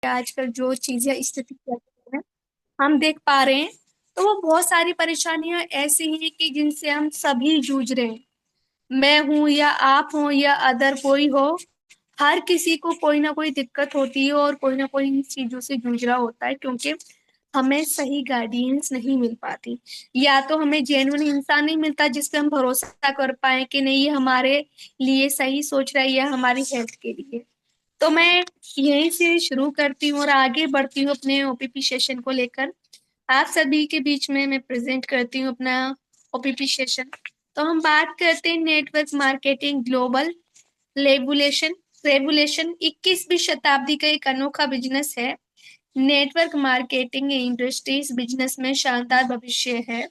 आजकल जो चीजें स्थिति चल रही है हम देख पा रहे हैं, तो वो बहुत सारी परेशानियां ऐसी हैं कि जिनसे हम सभी जूझ रहे हैं। मैं हूं या आप हो या अदर कोई हो, हर किसी को कोई ना कोई दिक्कत होती है और कोई ना कोई इन चीजों से जूझ रहा होता है, क्योंकि हमें सही गाइडेंस नहीं मिल पाती। या तो हमें जेन्युइन इंसान नहीं मिलता जिस पे हम भरोसा कर पाए कि नहीं, ये हमारे लिए सही सोच रहा है या हमारी हेल्थ के लिए। तो मैं यहीं से शुरू करती हूँ और आगे बढ़ती हूँ अपने ओपीपी सेशन को लेकर। आप सभी के बीच में मैं प्रेजेंट करती हूँ अपना ओपीपी सेशन। तो हम बात करते हैं network marketing global regulation. Regulation 21वीं शताब्दी का एक अनोखा बिजनेस है। नेटवर्क मार्केटिंग इंडस्ट्रीज बिजनेस में शानदार भविष्य है।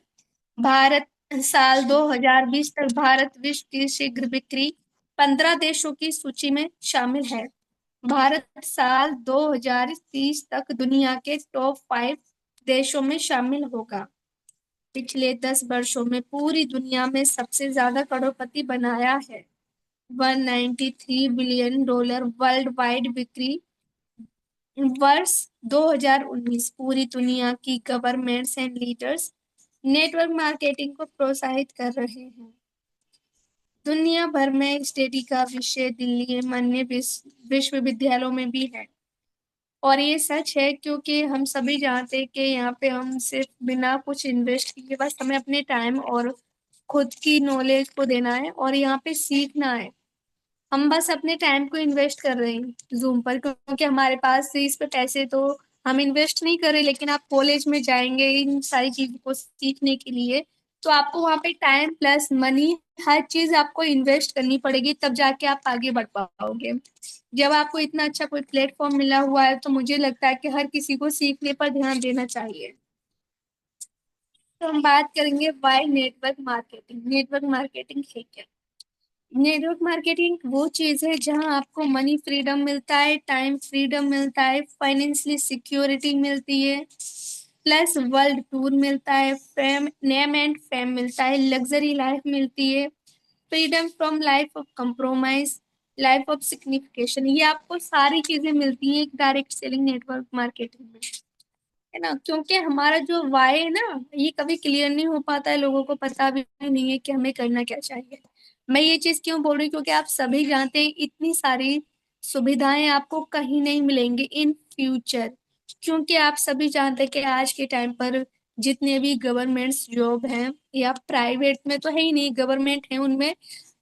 भारत साल 2020 तक भारत विश्व की शीघ्र बिक्री 15 देशों की सूची में शामिल है। भारत साल 2030 तक दुनिया के टॉप 5 देशों में शामिल होगा। पिछले 10 वर्षों में पूरी दुनिया में सबसे ज्यादा करोड़पति बनाया है। 193 बिलियन डॉलर वर्ल्ड वाइड बिक्री। वर्ष 2019 पूरी दुनिया की governments and leaders network marketing को प्रोत्साहित कर रहे हैं। दुनिया भर में स्टडी का विषय दिल्ली एवं अन्य विश्वविद्यालयों में भी है। और ये सच है, क्योंकि हम सभी जानते हैं कि यहाँ पे हम सिर्फ बिना कुछ इन्वेस्ट किए बस हमें अपने टाइम और खुद की नॉलेज को देना है और यहाँ पे सीखना है। हम बस अपने टाइम को इन्वेस्ट कर रहे हैं जूम पर, क्योंकि हमारे पास इस पे पैसे तो हम इन्वेस्ट नहीं कर रहे। लेकिन आप कॉलेज में जाएंगे इन सारी चीजों को सीखने के लिए, तो आपको वहाँ पे टाइम प्लस मनी हर चीज आपको इन्वेस्ट करनी पड़ेगी, तब जाके आप आगे बढ़ पाओगे। जब आपको इतना अच्छा कोई प्लेटफॉर्म मिला हुआ है, तो मुझे लगता है कि हर किसी को सीखने पर ध्यान देना चाहिए। तो हम बात करेंगे why network marketing. Network marketing है क्या? नेटवर्क मार्केटिंग वो चीज है जहां आपको मनी फ्रीडम मिलता है, टाइम फ्रीडम मिलता है, फाइनेंशियली सिक्योरिटी मिलती है, प्लस वर्ल्ड टूर मिलता है, फेम नेम एंड फेम मिलता है, लग्जरी लाइफ मिलती है, freedom from life of compromise, life of signification. ये आपको सारी चीजें मिलती हैं एक डायरेक्ट सेलिंग नेटवर्क मार्केटिंग में, है ना। क्योंकि हमारा जो वाई है ना, ये कभी क्लियर नहीं हो पाता है, लोगों को पता भी नहीं है कि हमें करना क्या चाहिए। मैं ये चीज क्यों बोल रही हूँ, क्योंकि आप सभी जानते हैं इतनी सारी सुविधाएं आपको कहीं नहीं मिलेंगी इन फ्यूचर। क्योंकि आप सभी जानते हैं कि आज के टाइम पर जितने भी गवर्नमेंट्स जॉब हैं या प्राइवेट में तो है ही नहीं, गवर्नमेंट है उनमें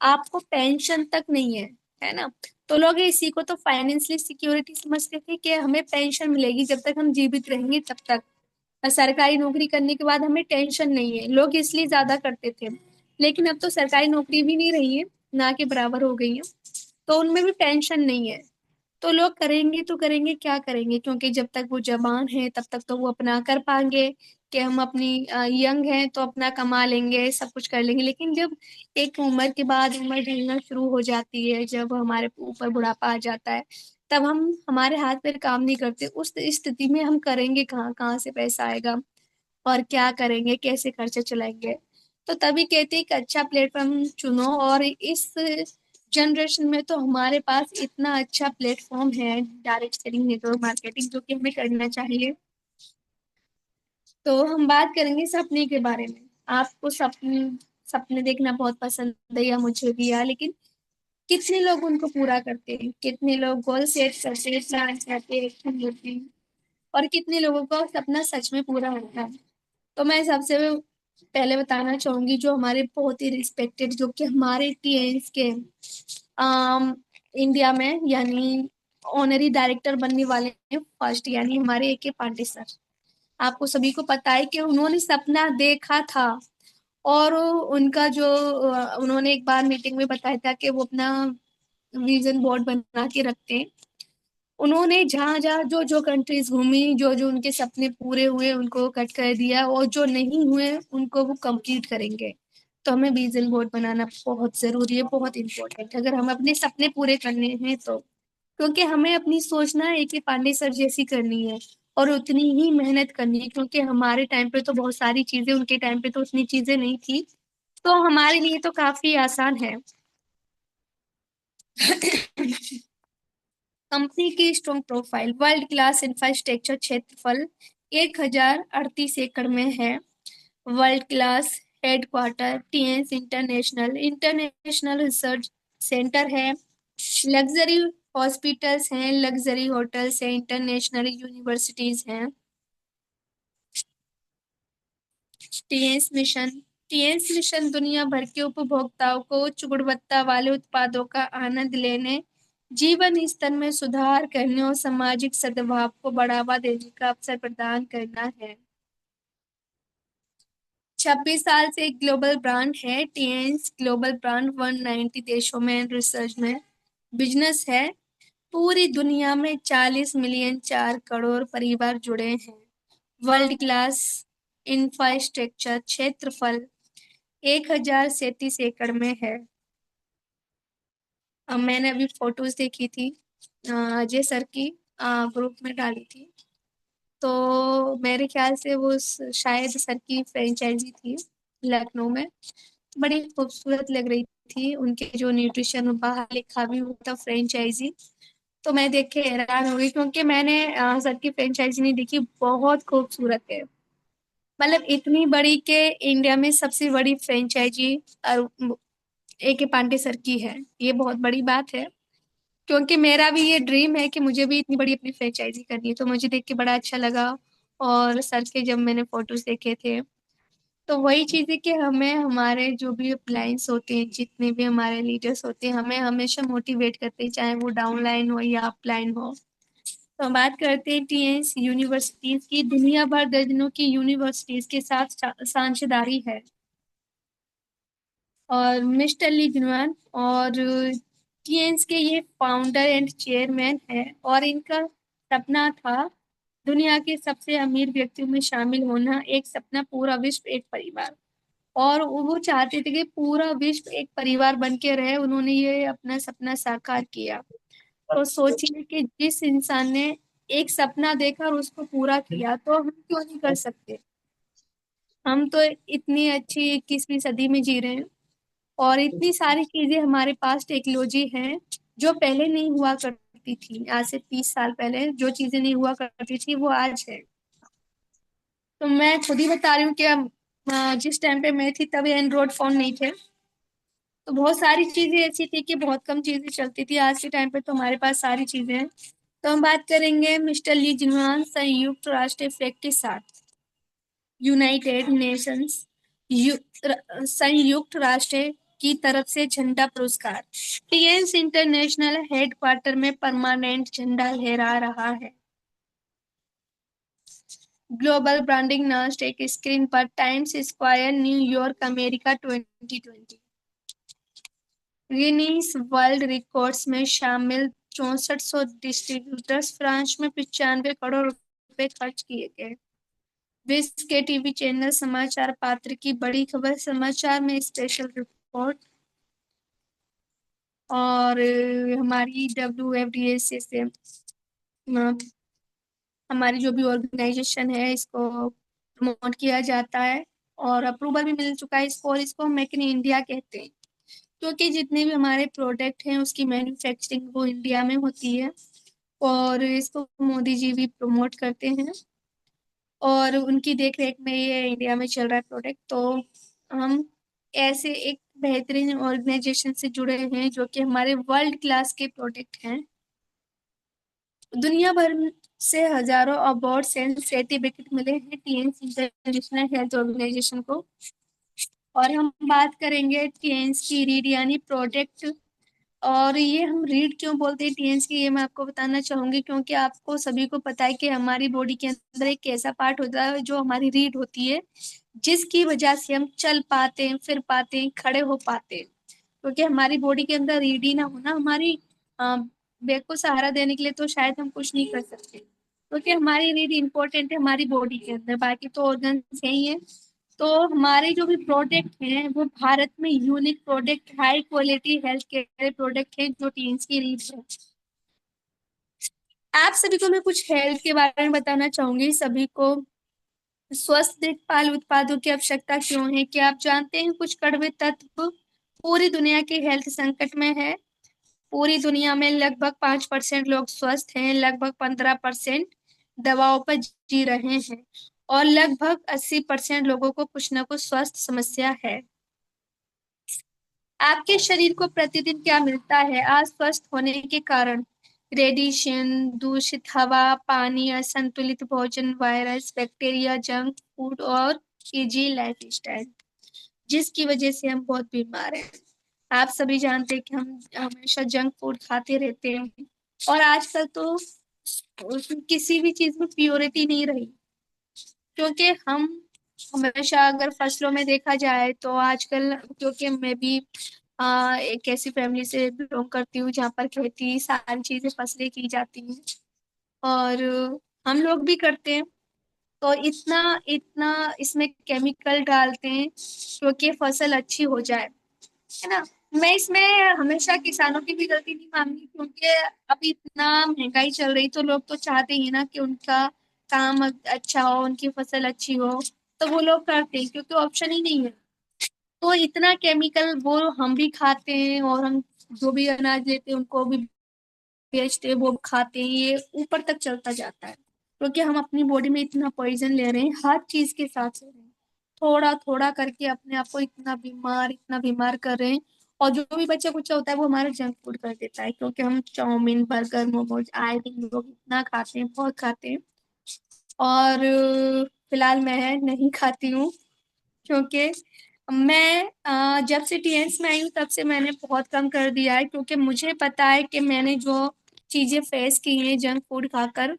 आपको पेंशन तक नहीं है ना। तो लोग इसी को तो फाइनेंशियली सिक्योरिटी समझते थे कि हमें पेंशन मिलेगी जब तक हम जीवित रहेंगे तब तक, और सरकारी नौकरी करने के बाद हमें टेंशन नहीं है, लोग इसलिए ज्यादा करते थे। लेकिन अब तो सरकारी नौकरी भी नहीं रही है, ना के बराबर हो गई है, तो उनमें भी टेंशन नहीं है। तो लोग करेंगे तो करेंगे क्या करेंगे, क्योंकि जब तक वो जवान है तब तक तो वो अपना कर पाएंगे कि हम अपनी यंग हैं तो अपना कमा लेंगे, सब कुछ कर लेंगे। लेकिन जब एक उम्र के बाद उम्र ढलना शुरू हो जाती है, जब हमारे ऊपर बुढ़ापा आ जाता है, तब हम हमारे हाथ पैर काम नहीं करते। उस स्थिति में हम करेंगे कहाँ, कहाँ से पैसा आएगा और क्या करेंगे, कैसे खर्चे चलाएंगे। तो तभी कहते हैं कि अच्छा प्लेटफॉर्म चुनो, और इस जनरेशन में तो हमारे पास इतना अच्छा प्लेटफॉर्म है डायरेक्ट सेलिंग नेटवर्क मार्केटिंग, जो कि हमें करना चाहिए। तो हम बात करेंगे सपने के बारे में। आपको सपने सपने देखना बहुत पसंद है या मुझे भी है, लेकिन कितने लोग उनको पूरा करते हैं, कितने लोग गोल सेट करते हैं, प्लान करते हैं, एक्शन करते हैं, और कितने लोगों का सपना सच में पूरा होता है। तो मैं सबसे पहले बताना चाहूंगी जो हमारे बहुत ही रिस्पेक्टेड, जो कि हमारे टीएन्स के आम, इंडिया में यानी ऑनरी डायरेक्टर बनने वाले हैं फर्स्ट, यानी हमारे ए के पांडे सर। आपको सभी को पता है कि उन्होंने सपना देखा था, और उनका जो उन्होंने एक बार मीटिंग में बताया था कि वो अपना विजन बोर्ड बना के रखते हैं। उन्होंने जहां जहां जो जो कंट्रीज घूमी, जो जो उनके सपने पूरे हुए उनको कट कर दिया, और जो नहीं हुए उनको वो कंप्लीट करेंगे। तो हमें विजन बोर्ड बनाना बहुत जरूरी है, बहुत इंपॉर्टेंट है, अगर हम अपने सपने पूरे करने हैं तो। क्योंकि हमें अपनी सोचना एक ही पांडे सर जैसी करनी है, और उतनी ही मेहनत करनी है, क्योंकि हमारे टाइम पे तो बहुत सारी चीजें, उनके टाइम पे तो उतनी चीजें नहीं थी। तो हमारे लिए तो काफी आसान है। कंपनी की strong profile, world class infrastructure, क्षेत्रफल 1038 एकड़ में है। World class headquarter, Tiens international international research centre है। लग्जरी हॉस्पिटल्स हैं, लग्जरी होटल्स हैं, इंटरनेशनल यूनिवर्सिटीज हैं। टीएंस मिशन, टीएंस मिशन दुनिया भर के उपभोक्ताओं को उच्च गुणवत्ता वाले उत्पादों का आनंद लेने, जीवन स्तर में सुधार करने और सामाजिक सद्भाव को बढ़ावा देने का अवसर प्रदान करना है। 26 साल से एक ग्लोबल ब्रांड है। टीएंस ग्लोबल ब्रांड 190 देशों में रिसर्च में बिजनेस है। पूरी दुनिया में 40 मिलियन 4 करोड़ परिवार जुड़े हैं। वर्ल्ड क्लास इंफ्रास्ट्रक्चर, क्षेत्रफल 1037 एकड़ में है। मैंने अभी फोटोज देखी थी, अजय सर की ग्रुप में डाली थी। तो मेरे ख्याल से वो शायद सर की फ्रेंचाइजी थी लखनऊ में। बड़ी खूबसूरत लग रही थी। उनके जो न्यूट्रिशन बाहर लिखा भी हुआ था फ्रेंचाइजी, तो मैं देख के हैरान हो गई, क्योंकि मैंने सर की फ्रेंचाइजी नहीं देखी। बहुत खूबसूरत है, मतलब इतनी बड़ी के इंडिया में सबसे बड़ी फ्रेंचाइजी ए के पांडे सर की है। ये बहुत बड़ी बात है, क्योंकि मेरा भी ये ड्रीम है कि मुझे भी इतनी बड़ी अपनी फ्रेंचाइजी करनी है। तो मुझे देख के बड़ा अच्छा लगा। और सर के जब मैंने फोटोज देखे थे, तो वही चीज़ है कि हमें हमारे जो भी अपलाइंस होते हैं, जितने भी हमारे लीडर्स होते हैं, हमें हमेशा मोटिवेट करते हैं, चाहे वो डाउनलाइन हो या अपलाइन हो। तो हम बात करते हैं टीएस यूनिवर्सिटीज की। दुनिया भर दर्जनों की यूनिवर्सिटीज के साथ साझेदारी है। और मिस्टर ली जुनवान और टीएंस के ये फाउंडर एंड चेयरमैन है, और इनका सपना था दुनिया के सबसे अमीर व्यक्तियों में शामिल होना। एक सपना, पूरा विश्व एक परिवार। और वो चाहते थे कि पूरा विश्व एक परिवार बन के रहे। उन्होंने ये अपना सपना साकार किया। तो सोचिए कि जिस इंसान ने एक सपना देखा और उसको पूरा किया, तो हम क्यों नहीं कर सकते। हम तो इतनी अच्छी 21वीं सदी में जी रहे हैं, और इतनी सारी चीजें हमारे पास टेक्नोलॉजी है जो पहले नहीं हुआ करती थी। आज से 30 साल पहले जो चीजें नहीं हुआ करती थी वो आज है। तो मैं खुद ही बता रही हूँ कि जिस टाइम पे मैं थी तब एंड्रॉइड फोन नहीं थे। तो बहुत सारी चीजें ऐसी थी कि बहुत कम चीजें चलती थी। आज के टाइम पे तो हमारे पास सारी चीजें हैं। तो हम बात करेंगे मिस्टर ली जिनवान संयुक्त राष्ट्र फ्लैग के साथ। यूनाइटेड नेशंस संयुक्त राष्ट्र की तरफ से झंडा पुरस्कार। टीएंस इंटरनेशनल हेडक्वार्टर में परमानेंट झंडा लहरा रहा है। ग्लोबल ब्रांडिंग नास्ट एक स्क्रीन पर। Times square, New York, America 2020। Guinness world records में शामिल 6400 डिस्ट्रीब्यूटर्स। फ्रांस में 95 करोड़ रुपए खर्च किए गए। विश्व के टीवी चैनल समाचार पात्र की बड़ी खबर, समाचार में स्पेशल रिपोर्ट। और हमारी WFDA से हमारी जो भी ऑर्गेनाइजेशन है, इसको प्रमोट किया जाता है और अप्रूवल भी मिल चुका है इसको। और इसको मेक इन इंडिया कहते हैं, क्योंकि जितने भी हमारे प्रोडक्ट हैं उसकी मैन्युफैक्चरिंग वो इंडिया में होती है। और इसको मोदी जी भी प्रमोट करते हैं, और उनकी देख रेख में ये इंडिया में चल रहा है प्रोडक्ट। तो हम ऐसे एक बेहतरीन ऑर्गेनाइजेशन से जुड़े हैं जो कि हमारे वर्ल्ड क्लास के प्रोडक्ट हैं। दुनिया भर से हजारों अवार्ड्स एंड सर्टिफिकेट मिले हैं टीएंस इंटरनेशनल हेल्थ ऑर्गेनाइजेशन को। और हम बात करेंगे टीएंस की रीड यानी प्रोडक्ट। और ये हम रीड क्यों बोलते हैं टीएंस की, ये मैं आपको बताना चाहूंगी, क्योंकि आपको सभी को पता है कि हमारी बॉडी के अंदर एक ऐसा पार्ट होता है जो हमारी रीड होती है, जिसकी वजह से हम चल पाते हैं, फिर पाते हैं, खड़े हो पाते हैं। क्योंकि हमारी बॉडी के अंदर रीड ही ना होना, हमारी बैक को सहारा देने के लिए, तो शायद हम कुछ नहीं कर सकते। क्योंकि हमारी रीड इंपॉर्टेंट है हमारी बॉडी के अंदर, बाकी तो ऑर्गन्स यही है। तो हमारे जो भी प्रोडक्ट हैं वो भारत में unique product, high quality health care product हैं जो टीन्स की रीड है। आप सभी को मैं कुछ हेल्थ के बारे में बताना चाहूंगी। सभी को स्वस्थ देखभाल उत्पादों की आवश्यकता क्यों है? क्या आप जानते हैं कुछ कड़वे तत्व पूरी दुनिया के हेल्थ संकट में है? पूरी दुनिया में लगभग 5% लोग स्वस्थ हैं, लगभग 15% दवाओं पर जी रहे हैं, और लगभग 80% लोगों को कुछ न कुछ स्वास्थ्य समस्या है। आपके शरीर को प्रतिदिन क्या मिलता है अस्वस्थ होने के कारण? रेडिएशन, दूषित हवा, पानी, असंतुलित भोजन, वायरस, बैक्टीरिया, जंक फूड और इजी लाइफस्टाइल, जिसकी वजह से हम बहुत बीमार हैं। आप सभी जानते हैं कि हम हमेशा जंक फूड खाते रहते हैं, और आजकल तो उसमें किसी भी चीज में प्योरिटी नहीं रही, क्योंकि हम हमेशा अगर फसलों में देखा जाए तो आजकल, क्योंकि मैं भी एक ऐसी फैमिली से बिलोंग करती हूँ जहाँ पर खेती सारी चीजें फसलें की जाती हैं, और हम लोग भी करते हैं। तो इतना इतना इसमें केमिकल डालते हैं क्योंकि फसल अच्छी हो जाए, है ना। मैं इसमें हमेशा किसानों की भी गलती नहीं मानती, क्योंकि अभी इतना महंगाई चल रही तो लोग तो चाहते ही ना कि उनका काम अच्छा हो, उनकी फसल अच्छी हो, तो वो लोग करते हैं क्योंकि ऑप्शन ही नहीं है। तो इतना केमिकल वो हम भी खाते हैं, और हम जो भी अनाज लेते हैं उनको भी बेचते हैं, वो खाते हैं, ये ऊपर तक चलता जाता है, क्योंकि हम अपनी बॉडी में इतना पॉइजन ले रहे हैं हर चीज के साथ ले रहे हैं, थोड़ा थोड़ा करके अपने आप को इतना बीमार कर रहे हैं। और जो भी बच्चा कुछ होता है वो हमारा जंक फूड कर देता है, क्योंकि हम चाउमीन, बर्गर, मोमोज आए दिन लोग इतना खाते हैं, बहुत खाते हैं। और फिलहाल मैं नहीं खाती हूँ, क्योंकि मैं जब से टीएन्स में आई हूँ तब से मैंने बहुत कम कर दिया है, क्योंकि मुझे पता है कि मैंने जो चीजें फेस की हैं जंक फूड खाकर,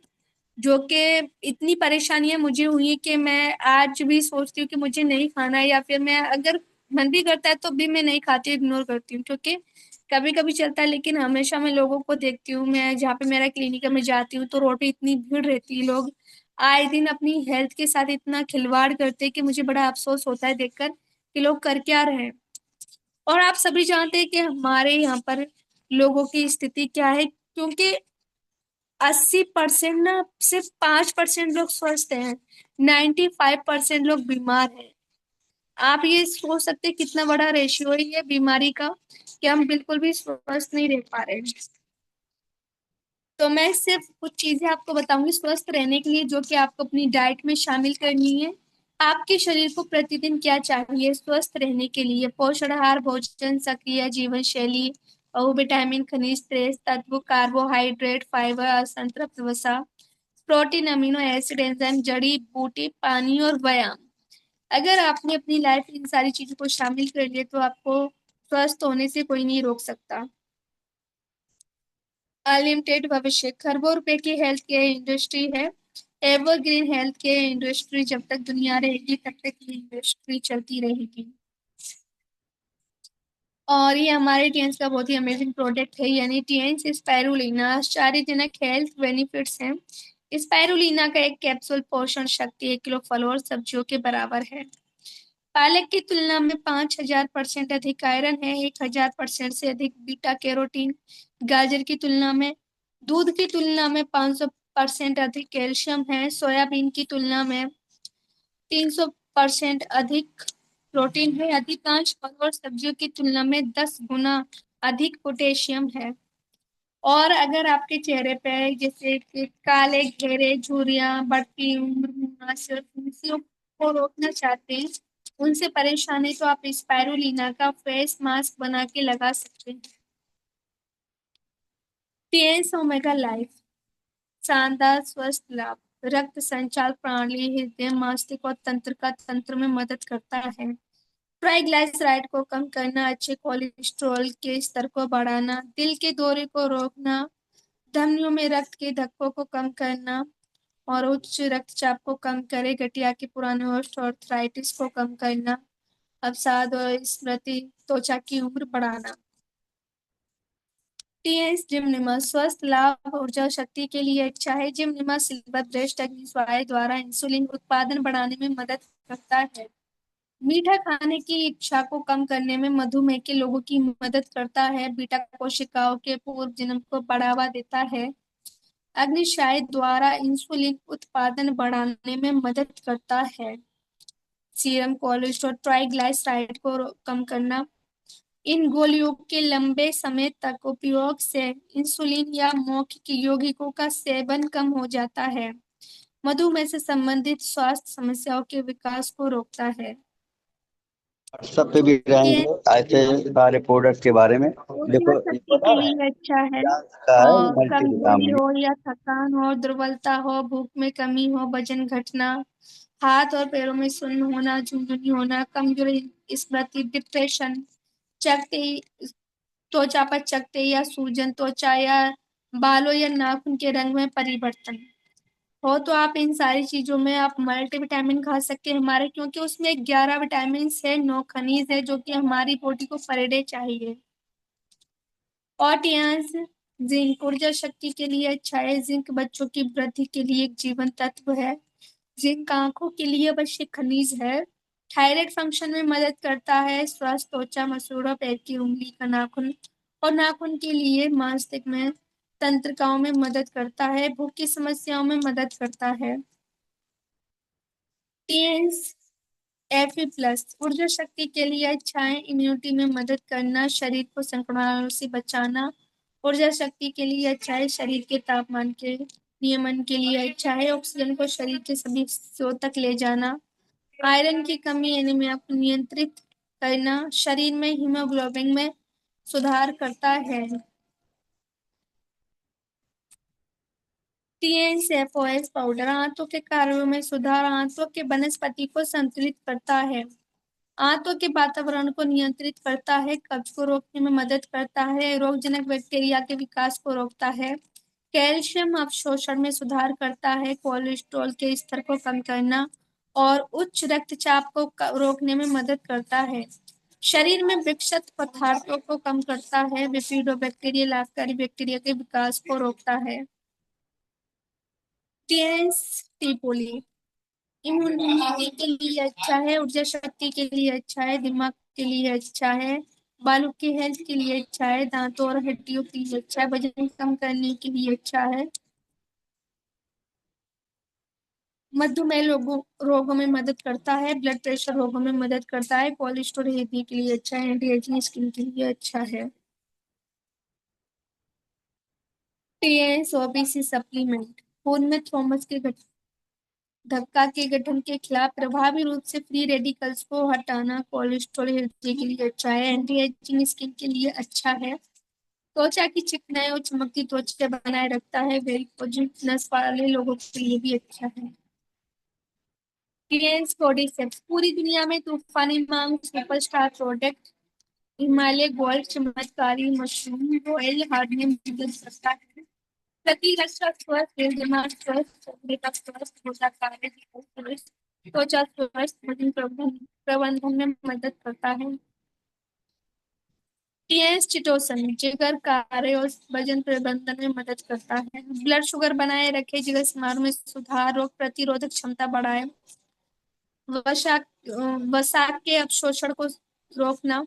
जो कि इतनी परेशानियां मुझे हुई कि मैं आज भी सोचती हूँ कि मुझे नहीं खाना है, या फिर मैं अगर मन भी करता है तो भी मैं नहीं खाती, इग्नोर करती हूँ, क्योंकि कभी कभी चलता है, लेकिन हमेशा मैं लोगों को देखती हूँ, मैं जहाँ पे मेरा क्लिनिक है मैं जाती हूँ तो रोड पे इतनी भीड़ रहती है, लोग आए दिन अपनी हेल्थ के साथ इतना खिलवाड़ करते हैं कि मुझे बड़ा अफसोस होता है देखकर कि लोग कर क्या रहे हैं। और आप सभी जानते हैं कि हमारे यहाँ पर लोगों की स्थिति क्या है, क्योंकि 80% ना सिर्फ 5% लोग स्वस्थ हैं, 95% लोग बीमार हैं। आप ये सोच सकते हैं कितना बड़ा रेशियो है ये बीमारी का, कि हम बिल्कुल भी स्वस्थ नहीं रह पा रहे हैं। तो मैं सिर्फ कुछ चीजें आपको बताऊंगी स्वस्थ रहने के लिए, जो कि आपको अपनी डाइट में शामिल करनी है। आपके शरीर को प्रतिदिन क्या चाहिए स्वस्थ रहने के लिए? पोषण आहार, भोजन, सक्रिय जीवन शैली, और विटामिन, खनिज, तेज तत्व, कार्बोहाइड्रेट, फाइबर, असंतृप्त वसा, प्रोटीन, अमीनो एसिड, एंजाइम, जड़ी बूटी, पानी और व्यायाम। अगर आपने अपनी लाइफ में इन सारी चीजों को शामिल कर लिया तो आपको स्वस्थ होने से कोई नहीं रोक सकता। अनलिमिटेड भविष्य, खरबों रुपए की हेल्थ केयर इंडस्ट्री है। एवरग्रीन हेल्थ केयर इंडस्ट्री, जब तक दुनिया रहेगी तब तक ये इंडस्ट्री चलती रहेगी। और ये हमारे टीएंस का बहुत ही अमेजिंग प्रोडक्ट है, यानी टीएंस स्पाइरुलिना। आश्चर्यजनक हेल्थ बेनिफिट्स हैं। स्पाइरुलिना का एक कैप्सूल पोषण शक्ति 1 किलो फल और सब्जियों के बराबर है। पालक की तुलना में 5000% अधिक आयरन है, 1000% से अधिक बीटा कैरोटीन। गाजर की तुलना में, दूध की तुलना में 500% अधिक कैल्शियम है। सोयाबीन की तुलना में 300% अधिक प्रोटीन है। अधिकांश फल और सब्जियों की तुलना में 10 गुना अधिक पोटेशियम है। और अगर आपके चेहरे पे जैसे कि काले घेरे, झुर्रियां, बढ़ती उम्र, मुहासे, फुंसियों को रोकना चाहते हैं, उनसे परेशान है, तो आप स्पाइरुलिना का फेस मास्क बना के लगा सकते हैं। टीएस ओमेगा लाइफ, शानदार स्वस्थ लाभ, रक्त संचार प्रणाली, हृदय, मस्तिष्क और तंत्र का तंत्र में मदद करता है। ट्राइग्लिसराइड को कम करना, अच्छे कोलेस्ट्रॉल के स्तर को बढ़ाना, दिल के दौरे को रोकना, धमनियों में रक्त के धक्कों को कम करना, और उच्च रक्तचाप को कम करे, गठिया के पुराने ऑर्थराइटिस को कम करना, अवसाद और स्मृति, त्वचा की उम्र बढ़ाना। टीएस जिमनिमा, स्वस्थ लाभ, ऊर्जा और शक्ति के लिए अच्छा है। जिमनिमा सिल्वर ब्रेस्ट अग्निस्वाई द्वारा इंसुलिन उत्पादन बढ़ाने में मदद करता है। मीठा खाने की इच्छा को कम करने में मधुमेह के लोगों की मदद करता है। बीटा कोशिकाओं के पूर्व जन्म को बढ़ावा देता है। अग्निशायद द्वारा इंसुलिन उत्पादन बढ़ाने में मदद करता है। सीरम कोलेस्ट्रॉल, ट्राइग्लिसराइड को कम करना, इन गोलियों के लंबे समय तक उपयोग से इंसुलिन या मौखिक यौगिकों का सेवन कम हो जाता है। मधुमेह से संबंधित स्वास्थ्य समस्याओं के विकास को रोकता है। व्हाट्सएप पे भी ये रहेंगे ऐसे सारे प्रोडक्ट के बारे में। ऊर्जा देखो ये शक्ति पता के है, लिए अच्छा है। क्या का है, और कमजोरी मल्टीविटामिन। हो या थकान हो, दुर्बलता हो, भूख में कमी हो, वजन घटना, हाथ और पैरों में सुन्न होना, झुनझुनी होना, कमजोरी, स्मृति, डिप्रेशन, चकते त्वचा पर चकत्ते या सूजन, त्वचा या बालों या नाखून के रंग में परिवर्तन हो, तो आप इन सारी चीजों में आप मल्टीविटामिन खा सकते हैं हमारे, क्योंकि उसमें 11 विटामिन है, 9 खनिज है, जो कि हमारी बॉडी को पर डे चाहिए। पोटेशियम, जिंक ऊर्जा शक्ति के लिए अच्छा है। जिंक बच्चों की वृद्धि के लिए एक जीवन तत्व है। जिंक आंखों के लिए आवश्यक खनिज है। थायराइड फंक्शन में मदद करता है। स्वस्थ त्वचा, मसूड़ा, पैर की उंगली का नाखून और नाखून के लिए मांसपेशियों में तंत्रिकाओं में मदद करता है। भूख की समस्याओं में मदद करता है। टीएस एफी प्लस ऊर्जा शक्ति के लिए अच्छा है। इम्यूनिटी में मदद करना, शरीर को संक्रमणों से बचाना। ऊर्जा शक्ति के लिए अच्छा है। शरीर के तापमान के नियमन के लिए अच्छा है। ऑक्सीजन को शरीर के सभी हिस्सों तक ले जाना। आयरन की कमी एनीमिया को नियंत्रित करना। शरीर में हीमोग्लोबिन में सुधार करता है। टीएनएफओएस पाउडर आंतों के कार्यों में सुधार, आंतों के वनस्पति को संतुलित करता है, आंतों के वातावरण को नियंत्रित करता है, कब्ज को रोकने में मदद करता है, रोगजनक बैक्टीरिया के विकास को रोकता है, कैल्शियम अवशोषण में सुधार करता है, कोलेस्ट्रॉल के स्तर को कम करना और उच्च रक्तचाप को रोकने में मदद करता है। शरीर में विषाक्त पदार्थों को कम करता है। बिफिडोबैक्टीरिया लाभकारी बैक्टीरिया के विकास को रोकता है। टीएस टीपोली इम्यूनिटी के लिए अच्छा है। ऊर्जा शक्ति के लिए अच्छा है। दिमाग के लिए अच्छा है। बालों की हेल्थ के लिए अच्छा है। दांतों और हड्डियों के लिए अच्छा है। वजन कम करने के लिए अच्छा है। मधुमेह रोगों में मदद करता है। ब्लड प्रेशर रोगों में मदद करता है। कोलेस्ट्रॉल हृदय के लिए अच्छा है। एंटी एजिंग स्किन के लिए अच्छा है। टीएस ओबीसी सप्लीमेंट खून में थॉमस के धक्का के गठन के खिलाफ प्रभावी रूप से फ्री रेडिकल्स को हटाना। कोलेस्ट्रॉल हृदय के लिए अच्छा है। एंटी एजिंग स्किन के लिए अच्छा है। त्वचा की चिकनाई और चमकती त्वचा बनाए रखता है। वेरिकोजिनस वाले लोगों के लिए भी अच्छा है। क्लियंस कोर्डिसेप्स पूरी दुनिया में तूफानी मांग, सुपरस्टार प्रोडक्ट हिमालय गोल्ड चमत्कारी मशरूम रॉयल हार्ड में मदद करता है। प्रतिरक्षा स्वस्थ, दिल दिमाग स्वस्थ, चमड़ी का स्वस्थ, त्वचा कार्य स्वस्थ, त्वचा स्वस्थ, वजन प्रबंधन में मदद करता है। टीएस चिटोसन जिगर कार्य और वजन प्रबंधन में मदद करता है। ब्लड शुगर बनाए रखे, जिगर समारोह में सुधार, रोग प्रतिरोधक क्षमता बढ़ाए, वसा वसा के अवशोषण को रोकना,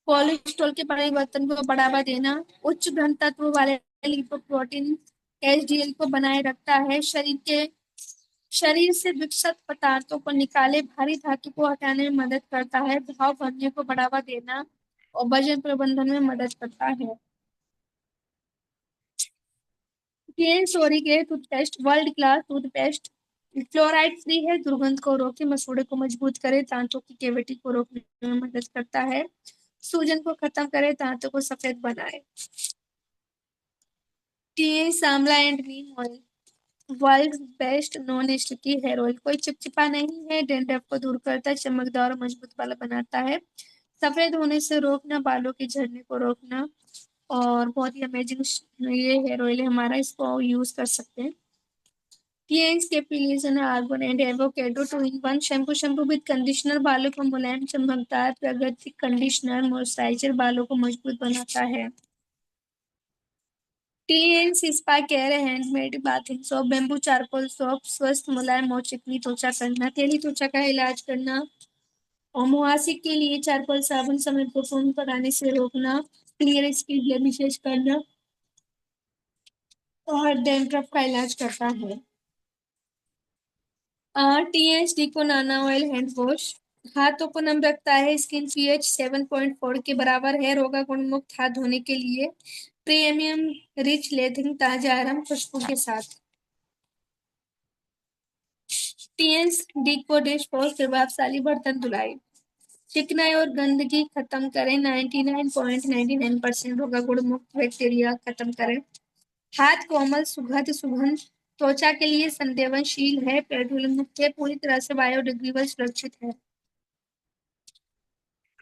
कोलेस्ट्रॉल के परिवर्तन को बढ़ावा देना, उच्च घन तत्व वाले लिपोप्रोटीन एचडीएल को बनाए रखता है। शरीर से विषाक्त पदार्थों को निकाले, भारी धातु को हटाने में मदद करता है, घाव भरने को बढ़ावा देना और वजन प्रबंधन में मदद करता है। क्लीन सोरी के toothpaste world class toothpaste fluoride free है, दुर्गंध को रोके, मसूड़े को मजबूत करे, दांतों की कैविटी को रोकने में मदद करता है, सूजन को खत्म करे, दांतों को सफेद बनाए। T amla and neem oil world best non sticky hair oil, कोई चिपचिपा नहीं है, डैंड्रफ को दूर करता है, चमकदार और मजबूत बाल बनाता है, सफेद होने से रोकना, बालों के झड़ने को रोकना और बहुत ही अमेजिंग ये हेयर ऑयल है हमारा, इसको यूज कर सकते हैं। Thanks capitalization argon and avocado two in one shampoo with conditioner बालों को मुलायम, चमकदार, प्राकृतिक कंडीशनर मॉइस्चराइजर बालों को मजबूत बनाता है। TN spa care handmade bathing soap bamboo charcoal soap स्वस्थ मुलायम और चिकनी त्वचा करना, तेली त्वचा का इलाज करना और मुहासे के लिए चारकोल साबुन समय पर फोम कराने से रोकना, क्लियर स्किन ब्लेमिशेस करना और डैंड्रफ का इलाज करता है। टीएच डिको नाना ऑयल हैंड वॉश हाथों को नम रखता है, स्किन पीएच 7.4 के बराबर है, रोगा गुणमुक्त हाथ धोने के लिए, प्रीमियम रिच लेथिंग ताजा आराम खुशबू के साथ। टीएंस डीको डिश वॉश प्रभावशाली बर्तन धुलाई, चिकनाई और गंदगी खत्म करें, 99.99% रोगा गुणमुक्त बैक्टीरिया खत्म करें। हाथ कोमल सुगंध सुगंध त्वचा के लिए संवेदनशील है, पेट्रोलियम मुक्त है, पूरी तरह से बायोडिग्रेडेबल सुरक्षित है।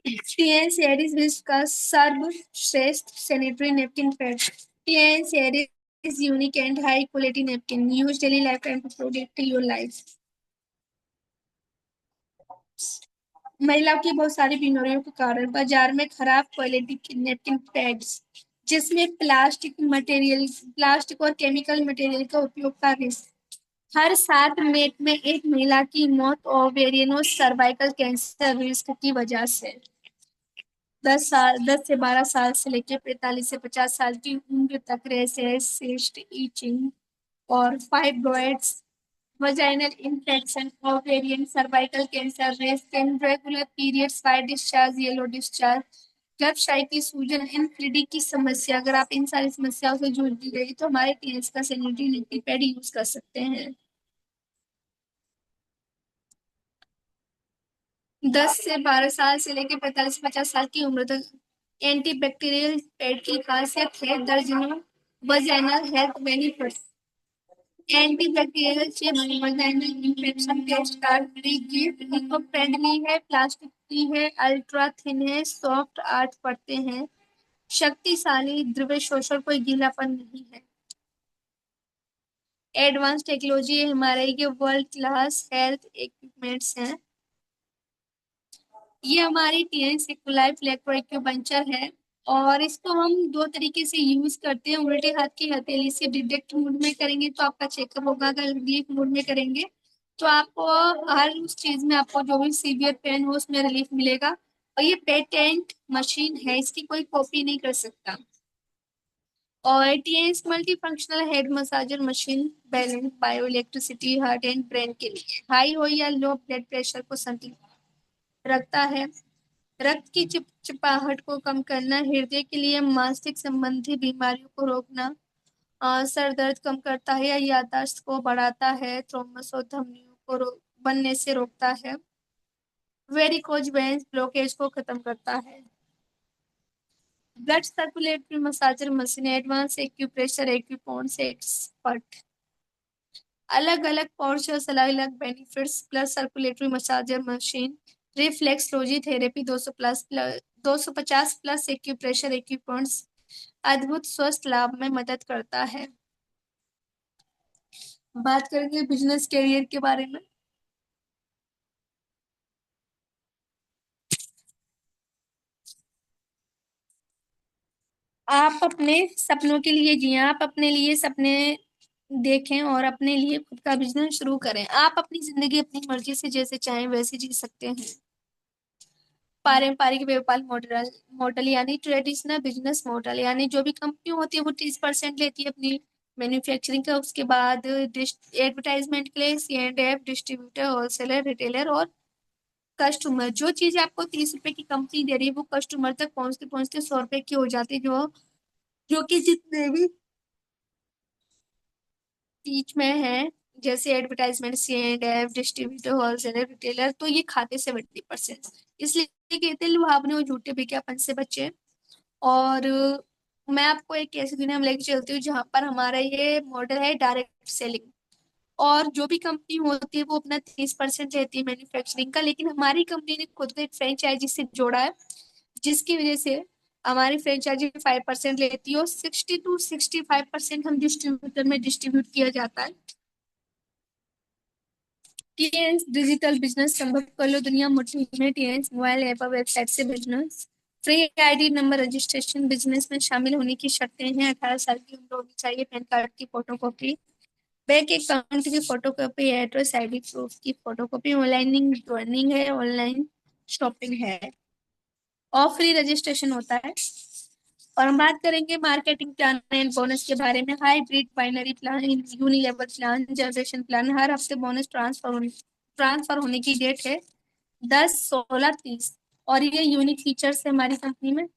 टीएन एरिस विश्व का सर्वश्रेष्ठ sanitary napkin pad. TN Aris unique and high quality napkin use daily life and protect your life. महिलाओं की बहुत सारी बीमारियों के कारण बाजार में खराब क्वालिटी के नैपकिन पैड्स जिसमें प्लास्टिक और केमिकल मटेरियल का उपयोग का रिस्क। हर 7 मिनट में एक महिला की मौत ओवेरियन और सर्वाइकल कैंसर रिस्क की वजह से। 10 से 12 साल से लेकर 45 से 50 साल की उम्र तक रेसेस, सिस्ट, ईचिंग और fibroids, vaginal infection, ovarian, cervical cancer, rest, irregular periods, white discharge, yellow discharge, गर्भाशय की सूजन, इनफिनिटी की समस्या। अगर आप इन सारी समस्याओं से जूझ रही तो हमारे टीएस का सैनिटरी लिक्विड पैड यूज कर सकते हैं। 10 से 12 साल से लेकर 45 से 50 साल की उम्र तक एंटीबैक्टीरियल पैड की खासियत है दर्जनों vaginal health benefits. Antibacterial chips vaginal infection के स्टार्ट गिफ्ट, इको फ्रेंडली है, प्लास्टिक फ्री है, अल्ट्रा थिन है, सॉफ्ट आठ पड़ते हैं, शक्तिशाली द्रव्य शोषण, कोई गीलापन नहीं है। एडवांस टेक्नोलॉजी हमारे ये वर्ल्ड क्लास हेल्थ इक्विपमेंट्स हैं। ये हमारी टीएन सेकुलाइफ इलेक्ट्रोइक्यूपंचर है और इसको हम दो तरीके से यूज करते हैं। उल्टे हाथ की हथेली से डिटेक्ट मोड में करेंगे तो आपका चेकअप होगा, अगर रिलीफ मोड में करेंगे तो आपको हर उस चीज में आपको जो भी सीवियर पेन हो उसमें रिलीफ मिलेगा। और ये पेटेंट मशीन है, इसकी कोई कॉपी नहीं कर सकता। और TS multi functional head massager machine, balance bio electricity heart and brain के लिए, हाई हो या लो ब्लड प्रेशर को संतुलित रखता है, रक्त की चिपचिपाहट को कम करना, हृदय के लिए, मानसिक संबंधी बीमारियों को रोकना, सर दर्द कम करता है या याददाश्त को बढ़ाता है, थ्रोम्बस और धमनियों को बनने से रोकता है, वेरिकोज वेन्स ब्लॉकेज को खत्म करता है। Blood circulatory massager machine, advance acupressure acupoints expert, अलग अलग पोर्चर्स, अलग अलग benefits, plus circulatory massager machine, reflexology therapy 250 plus acupressure equipments, अद्भुत स्वस्थ लाभ में मदद करता है। बात करेंगे बिजनेस करियर के बारे में। आप अपने सपनों के लिए जिए, आप अपने लिए सपने देखें और अपने लिए खुद का बिजनेस शुरू करें। आप अपनी जिंदगी अपनी मर्जी से जैसे चाहें वैसे जी सकते हैं। पारंपरिक व्यापार मॉडल मॉडल यानी ट्रेडिशनल बिजनेस मॉडल, यानी जो भी कंपनी होती है वो 30% लेती है अपनी मैन्युफैक्चरिंग का, उसके बाद एडवर्टाइजमेंट के लिए C&F, डिस्ट्रीब्यूटर, होलसेलर, रिटेलर और कस्टमर। जो चीज आपको 30 रुपए की कंपनी दे रही है वो कस्टमर तक पहुंचते पहुंचते 100 रुपए की हो जाती है, जो कि जितने भी बीच में है, जैसे advertisement, C&F, distributor, wholesaler, retailer, तो ये खाते 70%। इसलिए कहते हैं लुभावने और झूठे विज्ञापन से बचे। और मैं आपको एक ऐसी दुनिया में लेके चलती हूँ जहां पर हमारा ये मॉडल है डायरेक्ट सेलिंग। और जो भी कंपनी होती है वो अपना 30% लेती है मैन्युफैक्चरिंग का, लेकिन हमारी कंपनी ने खुद को एक फ्रेंचाइजी से जोड़ा है, जिसकी वजह से हमारी फ्रेंचाइजी 5% लेती है और 60 to 65% हम डिस्ट्रीब्यूटर में डिस्ट्रीब्यूट किया जाता है। टीएन्स डिजिटल बिजनेस संभव कर लो दुनिया मुट्ठी में, टीएन्स मोबाइल ऐप और वेबसाइट से business. Free ID number registration, business में शामिल होने की शर्तें हैं, 18 साल की उम्र होनी चाहिए, पैन कार्ड की फोटोकॉपी, बैंक अकाउंट की फोटोकॉपी, एड्रेस आईडी प्रूफ की फोटोकॉपी, ऑनलाइन ज्वाइनिंग है, ऑनलाइन शॉपिंग है और फ्री रजिस्ट्रेशन होता है। और हम बात करेंगे मार्केटिंग प्लान एंड बोनस के बारे में। Hybrid, binary plan, unilevel plan, generation plan, हर हफ्ते बोनस ट्रांसफर होने की डेट है। 10, 16, 30। और ये यूनिक फीचर्स है हमारी कंपनी में।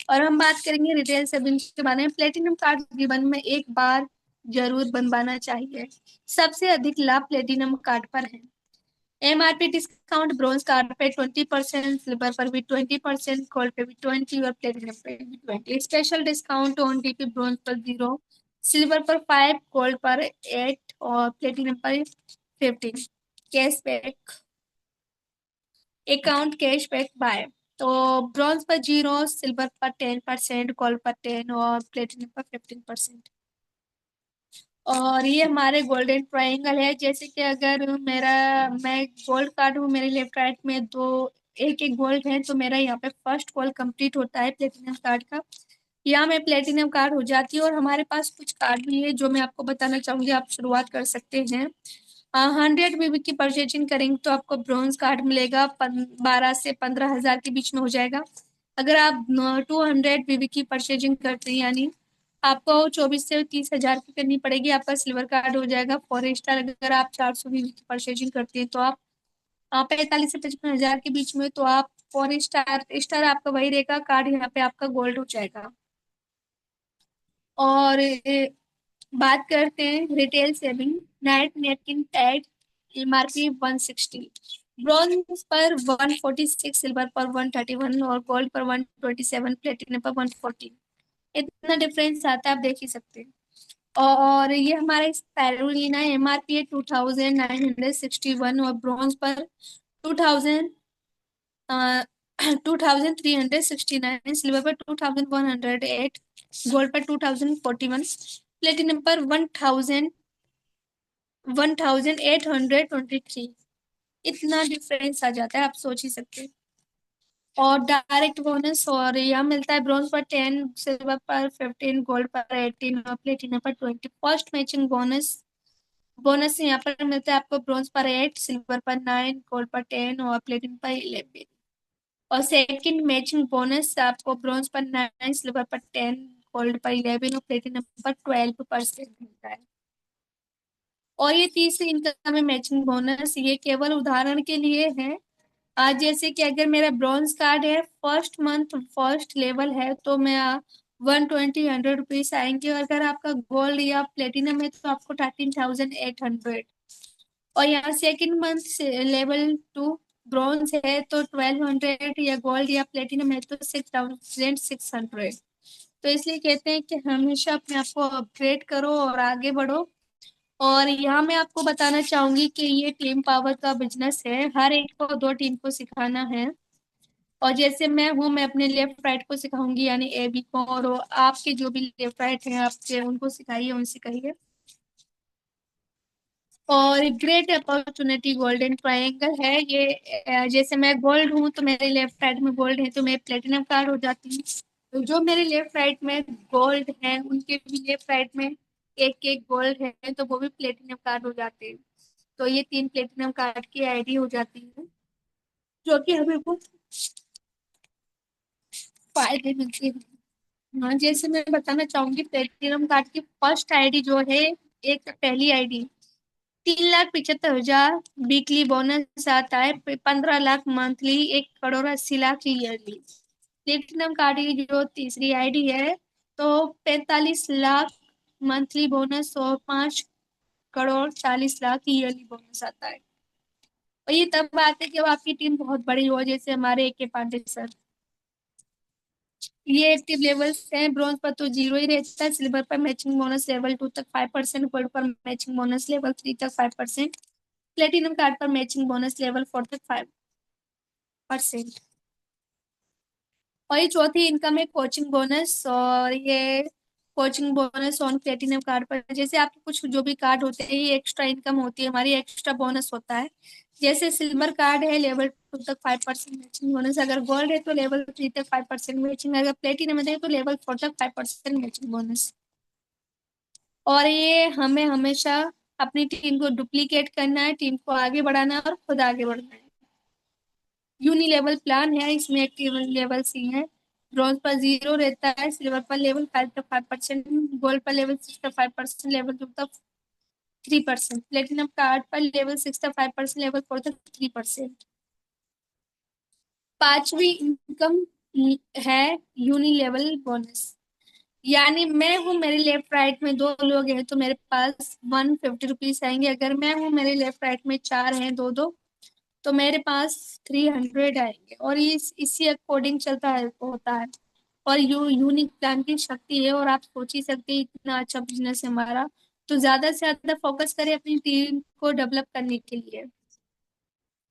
और हम बात करेंगे रिटेल सेविंग के बारे में। प्लेटिनम कार्ड जीवन में एक बार जरूर बनवाना चाहिए। सबसे अधिक लाभ प्लेटिनम कार्ड पर है। एमआरपी डिस्काउंट ब्रोंज कार्ड पे 20%, सिल्वर पर भी 20%, गोल्ड पे भी 20 और प्लेटिनम पे भी 20। Special discount on DP bronze पर 0, सिल्वर पर 5, गोल्ड पर 8 और प्लेटिनम पर 15। Cashback account cashback by. तो ब्रॉन्ज पर 0, सिल्वर पर 10%, गोल्ड पर 10 और प्लेटिनम पर 15%। और ये हमारे गोल्डन ट्रायंगल है। जैसे कि अगर मैं गोल्ड कार्ड हूँ, मेरे लेफ्ट राइट में दो एक एक गोल्ड है, तो मेरा यहाँ पे फर्स्ट कॉल कंप्लीट होता है प्लेटिनम कार्ड का। यहाँ में प्लेटिनम कार्ड हो जाती है। और हमारे पास कुछ कार्ड भी है जो मैं आपको बताना चाहूंगी, आप शुरुआत कर सकते हैं। 100 बीबी की परचेजिंग करेंगे तो आपको ब्रॉन्ज कार्ड मिलेगा, 12 से 15 हजार के बीच में हो जाएगा। अगर आप 200 बीबी की परचेजिंग करते हैं, यानी आपको 24 से 30 हजार की करनी पड़ेगी, आपका सिल्वर कार्ड हो जाएगा। 4 स्टार अगर आप 400 बीबी की परचेजिंग करते हैं तो आप 45 से 55 हजार के बीच में, तो आप 4 स्टार आपका वही रहेगा कार्ड, यहाँ पे आपका गोल्ड हो जाएगा। और बात करते हैं retail saving. Night napkin pad MRP 160, bronze पर 146, सिल्वर पर 131 और गोल्ड पर 127, प्लेटिनम पर 140। इतना डिफरेंस आता है, आप देख ही सकते हैं। और ये हमारा स्पाइरुलिना एमआरपी है 2961 और ब्रॉन्ज पर 2000 2369, सिल्वर पर 2108, गोल्ड पर 2041, प्लेटिनम पर 1823। इतना डिफरेंस आ जाता है, आप सोच ही सकते हैं। और डायरेक्ट बोनस और यह मिलता है ब्रॉन्ज पर 10, सिल्वर पर 15, गोल्ड पर 18 और प्लेटिनम पर 20। फर्स्ट मैचिंग बोनस बोनस यहाँ पर मिलता है आपको ब्रॉन्ज पर 8, सिल्वर पर 9, गोल्ड पर 10 और प्लेटिनम पर 11। और सेकंड मैचिंग बोनस आपको ब्रॉन्ज पर 9, सिल्वर पर 10, गोल्ड पर 11 और प्लेटिनम पर 12% मिलता है। और ये तीसरी इनकम है मैचिंग बोनस, ये केवल उदाहरण के लिए है। आज जैसे कि अगर मेरा ब्रॉन्ज कार्ड है, फर्स्ट मंथ फर्स्ट लेवल है, तो मैं 120 100 रुपीज आएंगे। और अगर आपका गोल्ड या प्लेटिनम है तो आपको 13,800। और यहाँ सेकंड मंथ से लेवल 2 ब्रॉन्ज है तो 1200, या गोल्ड या प्लेटिनम है तो 6,600। तो इसलिए कहते हैं कि हमेशा अपने आप को अपग्रेड करो और आगे बढ़ो। और यहाँ मैं आपको बताना चाहूंगी कि ये टीम पावर का बिजनेस है, हर एक को दो टीम को सिखाना है। और जैसे मैं हूँ, मैं अपने लेफ्ट राइट को सिखाऊंगी, यानी ए बी को, और आपके जो भी लेफ्ट राइट हैं आपके, उनको सिखाइए, उनसे कहिए। और ग्रेट अपॉर्चुनिटी गोल्डन ट्रायंगल है ये। जैसे मैं गोल्ड हूँ तो मेरे लेफ्ट राइट में गोल्ड है, तो मैं प्लेटिनम कार्ड हो जाती हूँ। तो जो मेरे लेफ्ट राइट में गोल्ड है, उनके भी लेफ्ट राइट में एक एक गोल्ड है, तो वो भी प्लेटिनम कार्ड हो जाते हैं। तो ये 3 प्लेटिनम कार्ड की आईडी हो जाती है, जो कि हमें बहुत फायदे मिलते हैं। हाँ, जैसे मैं बताना चाहूंगी प्लेटिनम कार्ड की फर्स्ट आईडी जो है, एक पहली आईडी 3,75,000 वीकली बोनस आता है, 15 lakh monthly, 1,80,00,000 yearly. Platinum card की जो तीसरी आईडी है, तो 45 लाख मंथली बोनस और 5,40,00,000 ईयरली बोनस आता है। और ये तब आते है जब आपकी टीम बहुत बड़ी हो, जैसे हमारे AK पांडे सर। ये एक्टिव लेवल्स हैं, ब्रॉन्ज पर तो 0 ही रहता है, सिल्वर पर मैचिंग बोनस लेवल 2 तक 5%, गोल्ड पर मैचिंग बोनस लेवल 3 तक 5%, प्लेटिनम कार्ड पर मैचिंग बोनस लेवल 4 तक 5%। और ये चौथी इनकम है कोचिंग बोनस। और ये coaching bonus on platinum card पर, जैसे आपके कुछ जो भी कार्ड होते हैं, ये एक्स्ट्रा इनकम होती है हमारी, एक्स्ट्रा बोनस होता है। जैसे सिल्वर कार्ड है, लेवल 2 तक 5% मैचिंग बोनस, अगर गोल्ड है तो लेवल 3 तक 5% मैचिंग, अगर प्लेटिनम है तो लेवल 4 तक 5% मैचिंग बोनस। और ये हमें हमेशा अपनी टीम को डुप्लीकेट करना है, टीम को आगे बढ़ाना है और खुद आगे बढ़ना है। यूनिलेवल प्लान है, इसमें एक्टिव लेवल सी है। ब्रॉन्ज पर 0 रहता है, सिल्वर पर लेवल 5 तक 5%, गोल्ड पर लेवल 6 तक 5%, लेवल 2 तक 3%। प्लेटिनम कार्ड पर लेवल 6 था 5%, लेवल 4 था 3%। पांचवी इनकम है यूनि लेवल बोनस। यानी मैं हूँ, मेरे लेफ्ट राइट में दो लोग हैं तो मेरे पास 150 रुपीज आएंगे। अगर मैं हूँ, मेरे लेफ्ट राइट में चार हैं, दो दो, तो मेरे पास 300 आएंगे। और ये इसी अकॉर्डिंग चलता है, होता है। और यूनिक प्लान की शक्ति है। और आप सोच ही सकते हैं, इतना अच्छा बिजनेस है हमारा, तो ज्यादा से ज्यादा फोकस करें अपनी टीम को डेवलप करने के लिए।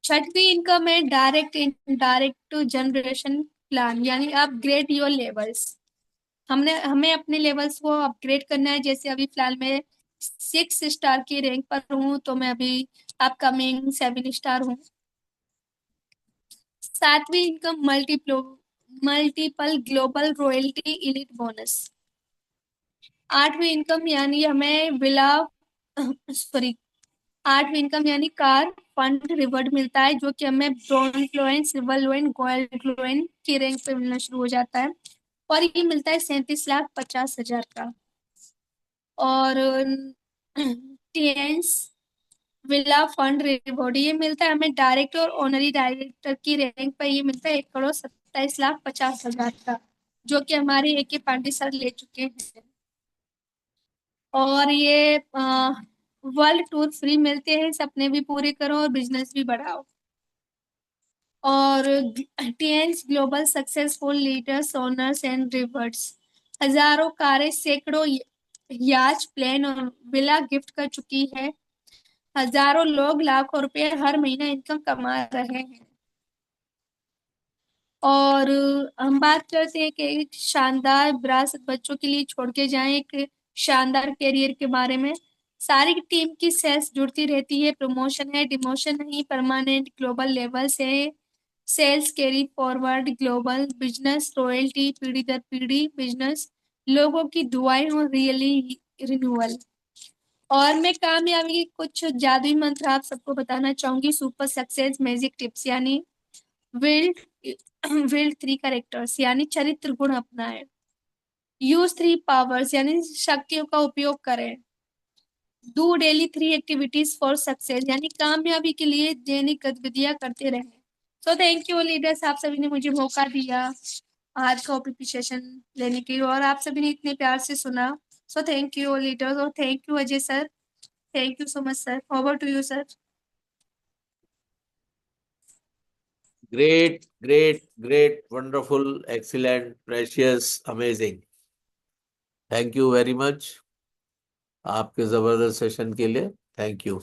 छठवीं इनकम है डायरेक्ट इनडायरेक्ट जनरेशन प्लान, यानी अपग्रेड योर लेवल्स। हमने हमें अपने लेवल्स को अपग्रेड करना है। जैसे अभी फिलहाल मैं 6 स्टार की रैंक पर हूँ, तो मैं अभी अपकमिंग 7 स्टार हूँ। सातवीं income multiple global royalty elite bonus. आठवीं इनकम यानी हमें विला सॉरी आठवीं इनकम यानी कार फंड रिवॉर्ड मिलता है, जो कि हमें bronze lion, silver lion, gold lion की रैंक पे मिलना शुरू हो जाता है। और ये मिलता है 37,50,000 का। और टीएंस विला फंड रिवॉर्ड ये मिलता है हमें डायरेक्टर और ऑनरी डायरेक्टर की रैंक पर। ये मिलता है 1,27,50,000 का, जो कि हमारे AK पांडे सर ले चुके हैं। और ये वर्ल्ड टूर फ्री मिलते हैं। सपने भी पूरे करो और बिजनेस भी बढ़ाओ। और Tiens global successful leaders owners and rewards. हजारों कारें, सैकड़ों याच, प्लेन और विला गिफ्ट कर चुकी है। हजारों लोग लाखों रुपए हर महीना इनकम कमा रहे हैं। और हम बात करते हैं कि एक शानदार विरासत बच्चों के लिए छोड़ के जाएं, एक शानदार करियर के बारे में। सारी टीम की सेल्स जुड़ती रहती है, प्रमोशन है, डिमोशन नहीं, परमानेंट ग्लोबल लेवल्स है। Sales carry forward global business royalty, पीढ़ी दर पीढ़ी बिजनेस, लोगों की दुआएं और रियली रिन्यूअल। और मैं कामयाबी के कुछ जादुई मंत्र आप सबको बताना चाहूंगी, सुपर सक्सेस मैजिक टिप्स। यानी विल्ड विल्ड 3 कैरेक्टर्स, यानी चरित्र गुण अपनाएं। यूज 3 पावर्स, यानी शक्तियों का उपयोग करें। Do daily 3 activities for success, यानी कामयाबी के लिए दैनिक गतिविधियां करते रहें। सो थैंक यू लीडर्स, आप सभी ने मुझे मौका दिया आज का ओपीपी सेशन लेने के लिए, और आप सभी ने इतने प्यार से सुना। सो थैंक यू लीडर्स, और thank you Ajay sir. Thank you so much sir. Over to you sir. Great, great, great, wonderful, excellent, precious, amazing. Thank you very much आपके जबरदस्त सेशन के लिए। Thank you.